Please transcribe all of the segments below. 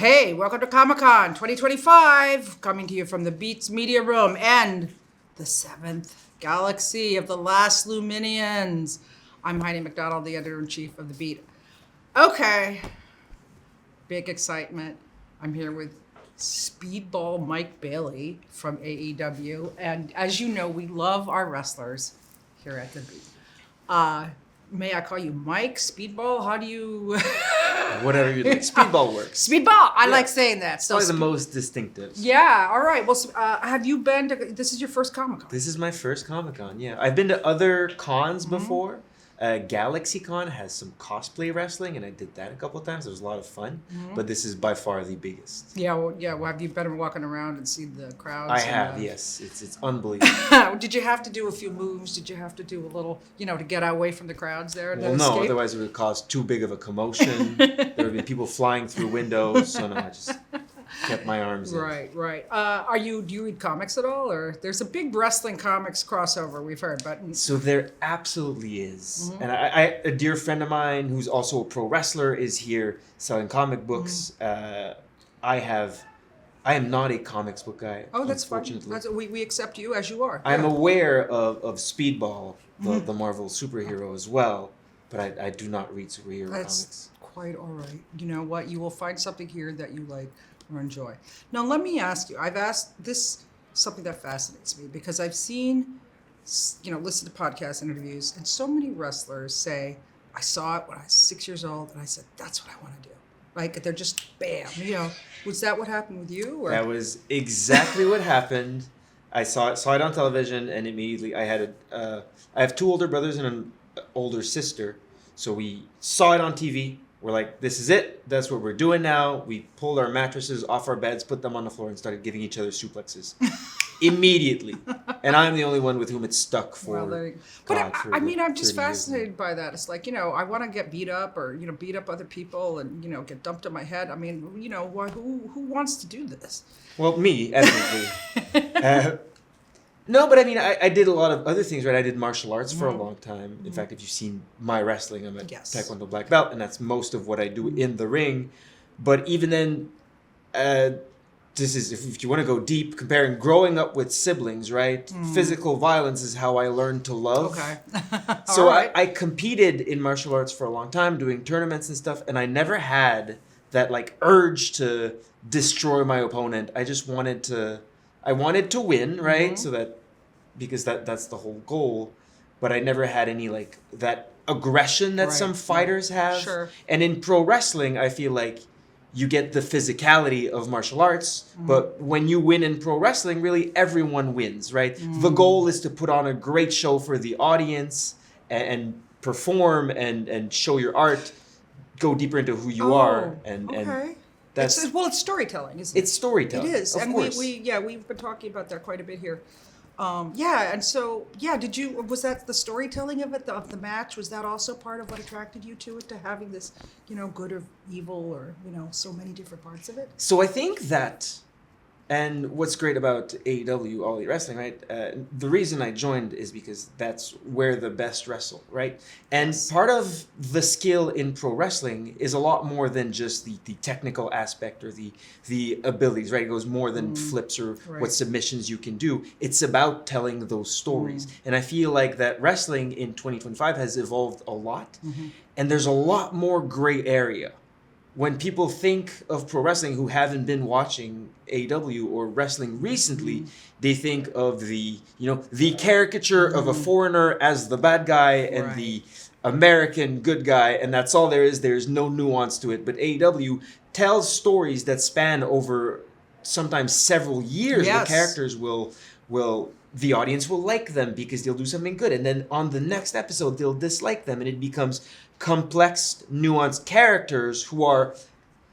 Hey, welcome to Comic-Con 2025, coming to you from the Beats Media Room and the Seventh Galaxy of the Last Lumenians. I'm Heidi MacDonald, the editor-in-chief of the Beat. Okay, big excitement. I'm here with Speedball Mike Bailey from AEW, and as you know, we love our wrestlers here at the Beat. May I call you Mike, Speedball? How do you... Whatever you like. Speedball works. Speedball! I like saying that. So probably the most distinctive. Yeah, all right. Well, have you been to... This is your first Comic-Con. This is my first Comic-Con, yeah. I've been to other cons before. Galaxy Con has some cosplay wrestling, and I did that a couple of times. It was a lot of fun. But this is by far the biggest. Yeah, well, have you been walking around and seen the crowds? I have, yes. It's unbelievable. Did you have to do a few moves? Did you have to do a little, to get away from the crowds there? Well, no, escape? Otherwise it would cause too big of a commotion. There would be people flying through windows, so no, I just kept my arms in. Right. Do you read comics at all? Or there's a big wrestling comics crossover we've heard, but... So there absolutely is. And a dear friend of mine who's also a pro wrestler is here selling comic books. I am not a comics book guy. Oh, that's fine. We accept you as you are. I'm aware of Speedball, the Marvel superhero as well, but I do not read superhero comics. That's quite all right. You know what? You will find something here that you like or enjoy. Now, let me ask you. I've asked this something that fascinates me because I've seen... listen to podcast interviews, and so many wrestlers say, I saw it when I was 6 years old, and I said, that's what I want to do. Like, they're just, bam, Was that what happened with you? Or? That was exactly what happened. I saw it on television, and immediately I have two older brothers and an older sister, so we saw it on TV. We're like, this is it. That's what we're doing now. We pulled our mattresses off our beds, put them on the floor, and started giving each other suplexes. Immediately. And I'm the only one with whom it's stuck for. I'm just fascinated by that. It's like, I want to get beat up or, beat up other people and, get dumped on my head. I mean, who wants to do this? Well, me, evidently. No, but I mean, I did a lot of other things, right? I did martial arts for a long time. In fact, if you've seen my wrestling, I'm a Taekwondo black belt, and that's most of what I do in the ring. But even then, this is, if you want to go deep, comparing growing up with siblings, right? Physical violence is how I learned to love. Okay. So I competed in martial arts for a long time, doing tournaments and stuff, and I never had that urge to destroy my opponent. I just wanted to win, right? So because that's the whole goal. But I never had any that aggression that some fighters have. Sure. And in pro wrestling, I feel like you get the physicality of martial arts, but when you win in pro wrestling, really everyone wins, right? The goal is to put on a great show for the audience and perform and show your art, go deeper into who you are, and that's it's storytelling, isn't it? It's storytelling. It is, of course. we've been talking about that quite a bit here. Was that the storytelling of it, of the match? Was that also part of what attracted you to it, to having this, good or evil or, so many different parts of it? So I think that, and what's great about AEW, All Elite Wrestling, right? The reason I joined is because that's where the best wrestle, right? And part of the skill in pro wrestling is a lot more than just the technical aspect or the abilities, right? It goes more than flips or what submissions you can do. It's about telling those stories. And I feel like that wrestling in 2025 has evolved a lot. And there's a lot more gray area. When people think of pro wrestling who haven't been watching AEW or wrestling recently, they think of the caricature of a foreigner as the bad guy and the American good guy, and that's all there is. There's no nuance to it. But AEW tells stories that span over sometimes several years. The characters the audience will like them because they'll do something good. And then on the next episode, they'll dislike them, and it becomes complex, nuanced characters who are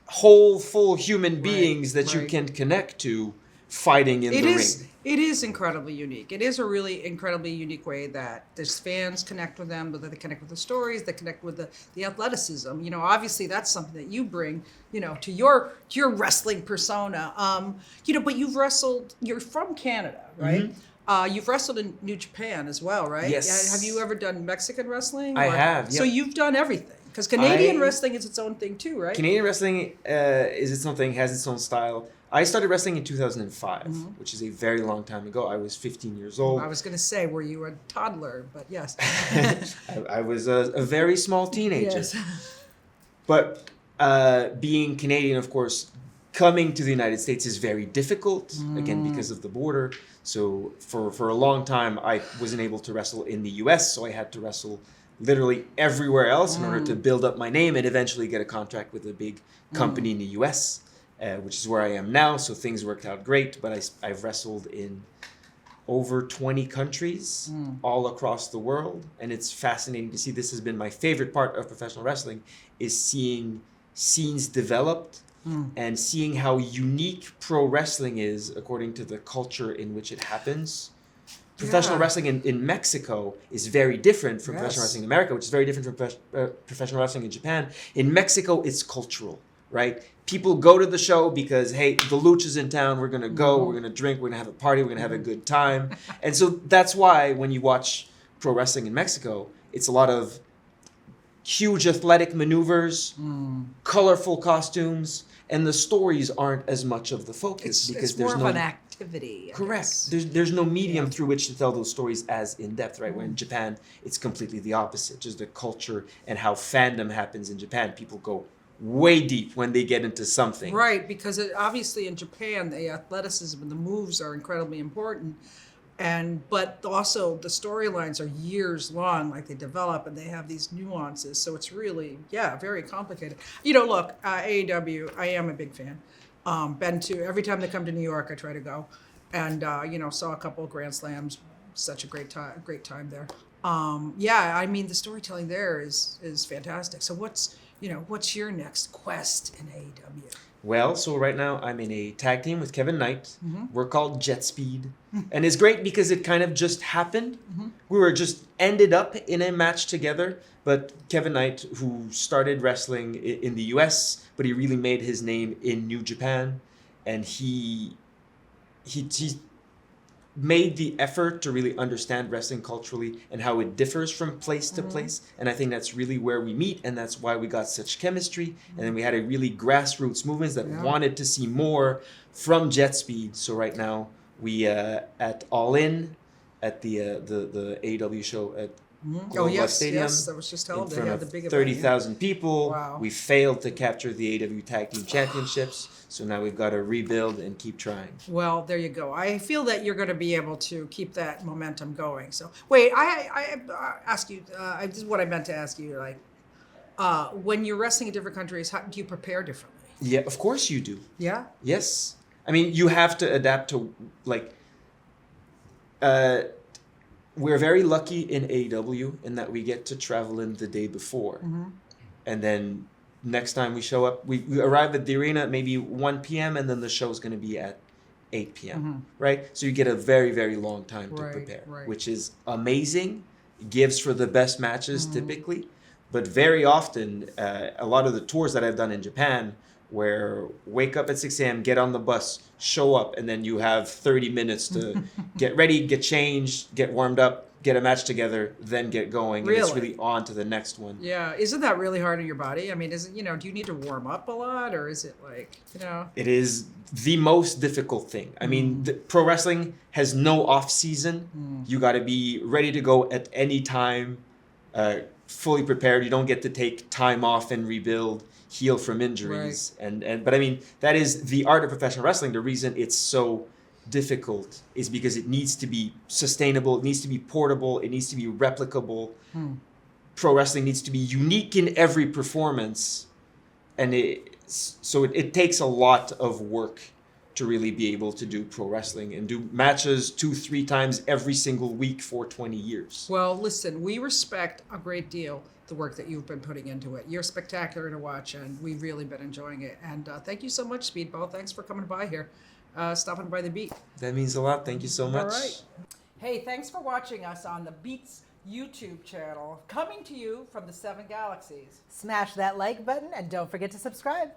whole, full human beings that you can connect to fighting in the ring. It is incredibly unique. It is a really incredibly unique way that there's fans connect with them, but they connect with the stories, they connect with the athleticism. Obviously that's something that you bring, to your wrestling persona. But you're from Canada, right? You've wrestled in New Japan as well, right? Yes. Have you ever done Mexican wrestling? I have. Yep. So you've done everything. Because Canadian wrestling is its own thing too, right? Canadian wrestling is its own thing, has its own style. I started wrestling in 2005, which is a very long time ago. I was 15 years old. I was going to say, were you a toddler? But yes. I was a very small teenager. Yes. But being Canadian, of course, coming to the United States is very difficult, again, because of the border. So for a long time, I wasn't able to wrestle in the US, so I had to wrestle literally everywhere else in order to build up my name and eventually get a contract with a big company in the US. Which is where I am now, so things worked out great. But I've wrestled in over 20 countries all across the world, and it's fascinating to see. This has been my favorite part of professional wrestling, is seeing scenes developed and seeing how unique pro wrestling is according to the culture in which it happens. Professional wrestling in Mexico is very different from professional wrestling in America, which is very different from professional wrestling in Japan. In Mexico, it's cultural, right? People go to the show because, hey, the lucha's in town, we're going to go, we're going to drink, we're going to have a party, we're going to have a good time. And so that's why when you watch pro wrestling in Mexico, it's a lot of huge athletic maneuvers, colorful costumes, and the stories aren't as much of the focus because it's there's more no of an activity. Correct. There's no medium through which to tell those stories as in depth, right? Where in Japan, it's completely the opposite. Just the culture and how fandom happens in Japan. People go way deep when they get into something. Right, because obviously in Japan, the athleticism and the moves are incredibly important. But also the storylines are years long, like they develop and they have these nuances. So it's really, very complicated. Look, AEW, I am a big fan. Been to, every time they come to New York, I try to go. And, saw a couple of Grand Slams. Such a great time there. The storytelling there is fantastic. So what's your next quest in AEW? Well, so right now I'm in a tag team with Kevin Knight. We're called Jet Speed. And it's great because it kind of just happened. We were just ended up in a match together. But Kevin Knight, who started wrestling in the US, but he really made his name in New Japan. And he made the effort to really understand wrestling culturally and how it differs from place to place. And I think that's really where we meet, and that's why we got such chemistry. And then we had a really grassroots movement that wanted to see more from Jet Speed. So right now we at All In at the AEW show at Global Stadium. Yes, that was just held. In front They had of the big 30,000 people. Wow. We failed to capture the AEW Tag Team Championships, so now we've got to rebuild and keep trying. Well, there you go. I feel that you're going to be able to keep that momentum going. So, wait, I ask you, this is what I meant to ask you, when you're wrestling in different countries, how do you prepare differently? Yeah, of course you do. Yeah? Yes. I mean, you have to adapt to, we're very lucky in AEW in that we get to travel in the day before. And then next time we show up, we arrive at the arena at maybe 1 p.m. and then the show's going to be at 8 p.m. Right? So you get a very, very long time to prepare, which is amazing. Gives for the best matches typically. But very often, a lot of the tours that I've done in Japan, where wake up at 6 a.m., get on the bus, show up, and then you have 30 minutes to get ready, get changed, get warmed up, get a match together, then get going. Really? And it's really on to the next one. Yeah. Isn't that really hard on your body? I mean, do you need to warm up a lot, or is it It is the most difficult thing. I mean, pro wrestling has no off season. You got to be ready to go at any time, fully prepared. You don't get to take time off and rebuild, heal from injuries. But I mean, that is the art of professional wrestling. The reason it's so difficult is because it needs to be sustainable, it needs to be portable, it needs to be replicable. Pro wrestling needs to be unique in every performance, and it takes a lot of work to really be able to do pro wrestling and do matches 2-3 times every single week for 20 years. Well, listen, we respect a great deal the work that you've been putting into it. You're spectacular to watch, and we've really been enjoying it. And thank you so much, Speedball. Thanks for coming by here, stopping by the Beat. That means a lot. Thank you so much. All right. Hey, thanks for watching us on the Beat's YouTube channel, coming to you from the Seven Galaxies. Smash that like button and don't forget to subscribe.